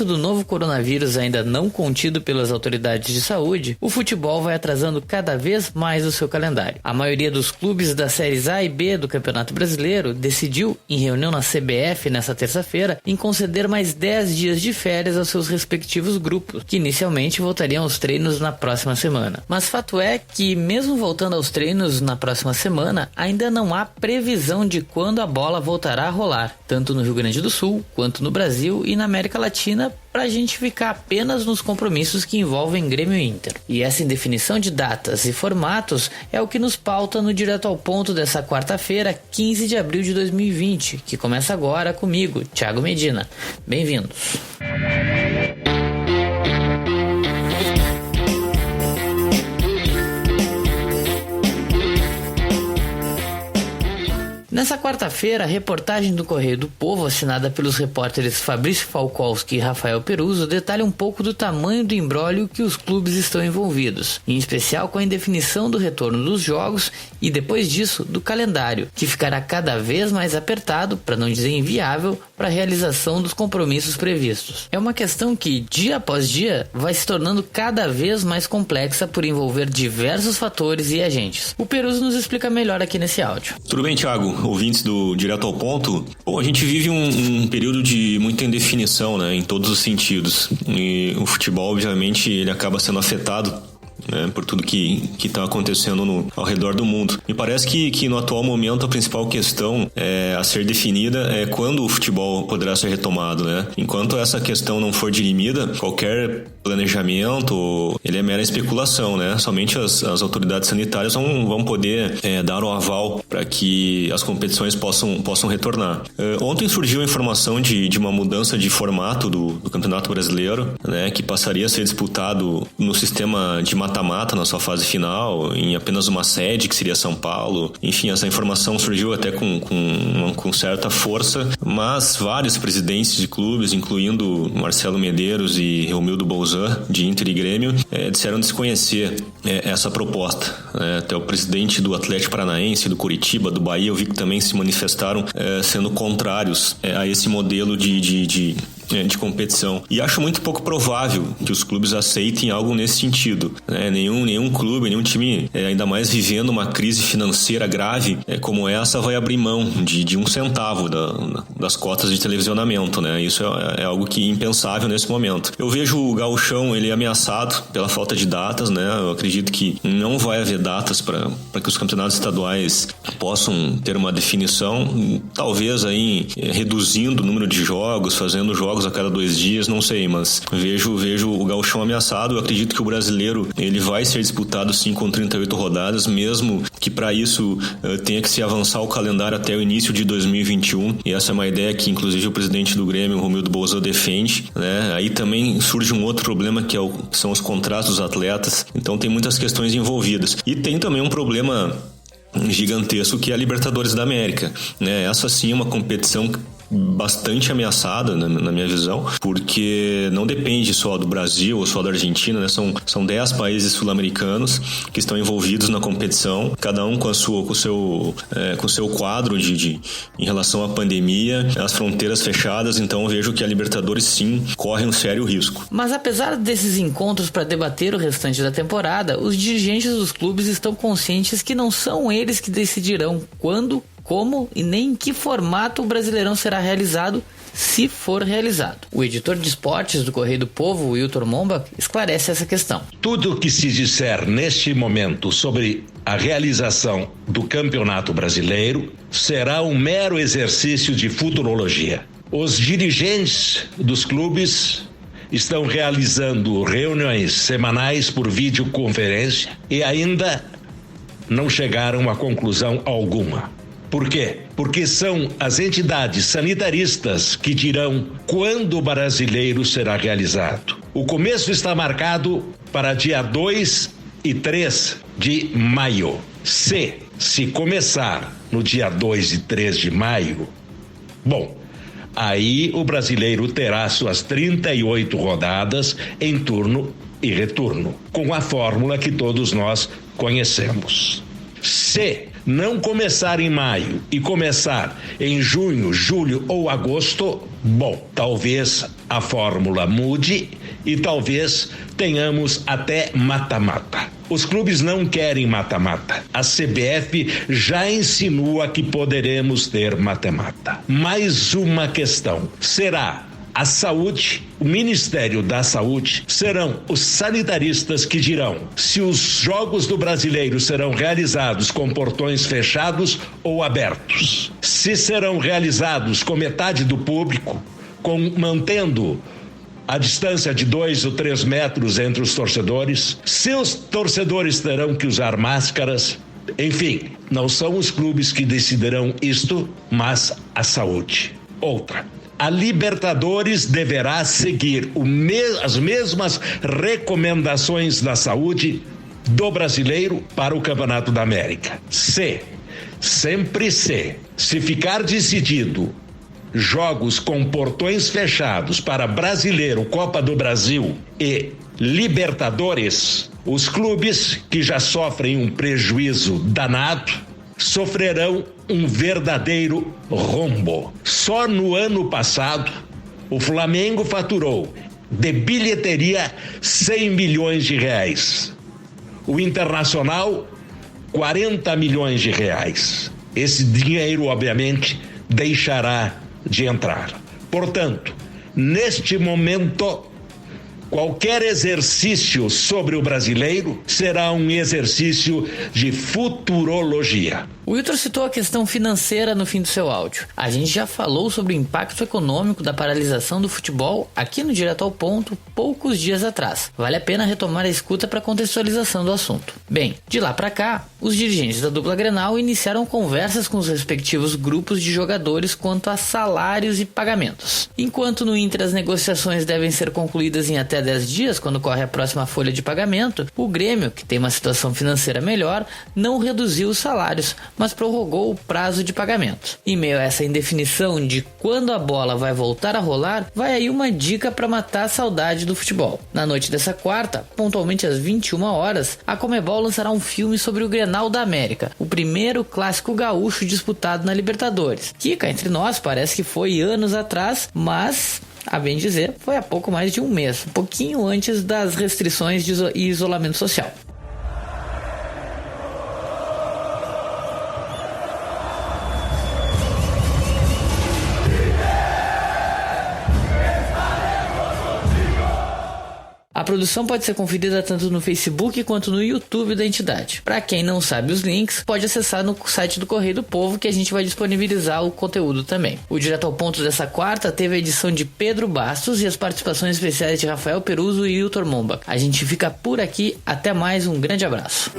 avanço do novo coronavírus ainda não contido pelas autoridades de saúde, o futebol vai atrasando cada vez mais o seu calendário. A maioria dos clubes das séries A e B do Campeonato Brasileiro decidiu, em reunião na CBF nesta terça-feira, em conceder mais 10 dias de férias aos seus respectivos grupos, que inicialmente voltariam aos treinos na próxima semana. Mas fato é que, mesmo voltando aos treinos na próxima semana, ainda não há previsão de quando a bola voltará a rolar, tanto no Rio Grande do Sul, quanto no Brasil e na América Latina, para a gente ficar apenas nos compromissos que envolvem Grêmio e Inter. E essa indefinição de datas e formatos é o que nos pauta no Direto ao Ponto dessa quarta-feira, 15 de abril de 2020, que começa agora comigo, Thiago Medina. Bem-vindos! Nessa quarta-feira, a reportagem do Correio do Povo, assinada pelos repórteres Fabrício Falkowski e Rafael Peruso, detalha um pouco do tamanho do imbróglio que os clubes estão envolvidos, em especial com a indefinição do retorno dos jogos e, depois disso, do calendário, que ficará cada vez mais apertado, para não dizer inviável, para a realização dos compromissos previstos. É uma questão que, dia após dia, vai se tornando cada vez mais complexa por envolver diversos fatores e agentes. O Peruso nos explica melhor aqui nesse áudio. Tudo bem, Thiago? Ouvintes do Direto ao Ponto. Bom, a gente vive um período de muita indefinição, né, em todos os sentidos. E o futebol, obviamente, ele acaba sendo afetado, né, por tudo que está acontecendo ao redor do mundo. Me parece que no atual momento a principal questão a ser definida é quando o futebol poderá ser retomado, né? Enquanto essa questão não for dirimida, qualquer planejamento ele é mera especulação, né? Somente as autoridades sanitárias vão poder dar o aval para que as competições possam retornar. Ontem surgiu a informação de uma mudança de formato do Campeonato Brasileiro, né, que passaria a ser disputado no sistema de mata-mata na sua fase final, em apenas uma sede, que seria São Paulo. Enfim, essa informação surgiu até com certa força, mas vários presidentes de clubes, incluindo Marcelo Medeiros e Romildo Bolzan, de Inter e Grêmio, disseram desconhecer essa proposta. Até o presidente do Atlético Paranaense, do Coritiba, do Bahia, eu vi que também se manifestaram sendo contrários a esse modelo de competição. E acho muito pouco provável que os clubes aceitem algo nesse sentido, né? Nenhum clube, nenhum time, ainda mais vivendo uma crise financeira grave como essa, vai abrir mão de um centavo das cotas de televisionamento, né? Isso é algo que é impensável nesse momento. Eu vejo o gauchão ele ameaçado pela falta de datas, né? Eu acredito que não vai haver datas para que os campeonatos estaduais possam ter uma definição, talvez aí reduzindo o número de jogos, fazendo jogos a cada 2 dias, não sei, mas vejo o gauchão ameaçado. Eu acredito que o brasileiro ele vai ser disputado sim com 38 rodadas, mesmo que para isso tenha que se avançar o calendário até o início de 2021, e essa é uma ideia que inclusive o presidente do Grêmio, Romildo Bolzan, defende, né? Aí também surge um outro problema que são os contratos dos atletas, então tem muitas questões envolvidas, e tem também um problema gigantesco que é a Libertadores da América, né? Essa sim é uma competição bastante ameaçada, na minha visão, porque não depende só do Brasil ou só da Argentina, né? São 10 países sul-americanos que estão envolvidos na competição, cada um com o seu quadro em relação à pandemia, as fronteiras fechadas. Então eu vejo que a Libertadores sim corre um sério risco. Mas apesar desses encontros para debater o restante da temporada, os dirigentes dos clubes estão conscientes que não são eles que decidirão quando, como e nem em que formato o Brasileirão será realizado, se for realizado. O editor de esportes do Correio do Povo, Wilton Momba, esclarece essa questão. Tudo o que se disser neste momento sobre a realização do Campeonato Brasileiro será um mero exercício de futurologia. Os dirigentes dos clubes estão realizando reuniões semanais por videoconferência e ainda não chegaram a conclusão alguma. Por quê? Porque são as entidades sanitaristas que dirão quando o Brasileiro será realizado. O começo está marcado para dia 2 e 3 de maio. Se começar no dia 2 e 3 de maio, bom, aí o Brasileiro terá suas 38 rodadas em turno e retorno, com a fórmula que todos nós conhecemos. Se não começar em maio e começar em junho, julho ou agosto, bom, talvez a fórmula mude e talvez tenhamos até mata-mata. Os clubes não querem mata-mata. A CBF já insinua que poderemos ter mata-mata. Mais uma questão: será a saúde, o Ministério da Saúde, serão os sanitaristas que dirão se os jogos do Brasileiro serão realizados com portões fechados ou abertos, se serão realizados com metade do público, mantendo a distância de 2 ou 3 metros entre os torcedores, se os torcedores terão que usar máscaras. Enfim, não são os clubes que decidirão isto, mas a saúde. Outra: a Libertadores deverá seguir as mesmas recomendações da saúde do Brasileiro para o Campeonato da América. Sempre se ficar decidido jogos com portões fechados para Brasileiro, Copa do Brasil e Libertadores, os clubes que já sofrem um prejuízo danado sofrerão um verdadeiro rombo. Só no ano passado, o Flamengo faturou de bilheteria 100 milhões de reais. O Internacional, 40 milhões de reais. Esse dinheiro, obviamente, deixará de entrar. Portanto, neste momento, qualquer exercício sobre o brasileiro será um exercício de futurologia. O Wilton citou a questão financeira no fim do seu áudio. A gente já falou sobre o impacto econômico da paralisação do futebol aqui no Direto ao Ponto poucos dias atrás. Vale a pena retomar a escuta para contextualização do assunto. Bem, de lá para cá, os dirigentes da dupla Grenal iniciaram conversas com os respectivos grupos de jogadores quanto a salários e pagamentos. Enquanto no Inter as negociações devem ser concluídas em até 10 dias, quando corre a próxima folha de pagamento, o Grêmio, que tem uma situação financeira melhor, não reduziu os salários, mas prorrogou o prazo de pagamento. Em meio a essa indefinição de quando a bola vai voltar a rolar, vai aí uma dica para matar a saudade do futebol. Na noite dessa quarta, pontualmente às 21 horas, a Conmebol lançará um filme sobre o Grenal da América, o primeiro clássico gaúcho disputado na Libertadores, que cá entre nós parece que foi anos atrás, mas a bem dizer, foi há pouco mais de um mês, um pouquinho antes das restrições e isolamento social. A produção pode ser conferida tanto no Facebook quanto no YouTube da entidade. Para quem não sabe os links, pode acessar no site do Correio do Povo, que a gente vai disponibilizar o conteúdo também. O Direto ao Ponto dessa quarta teve a edição de Pedro Bastos e as participações especiais de Rafael Peruso e Hilton Momba. A gente fica por aqui, até mais, um grande abraço.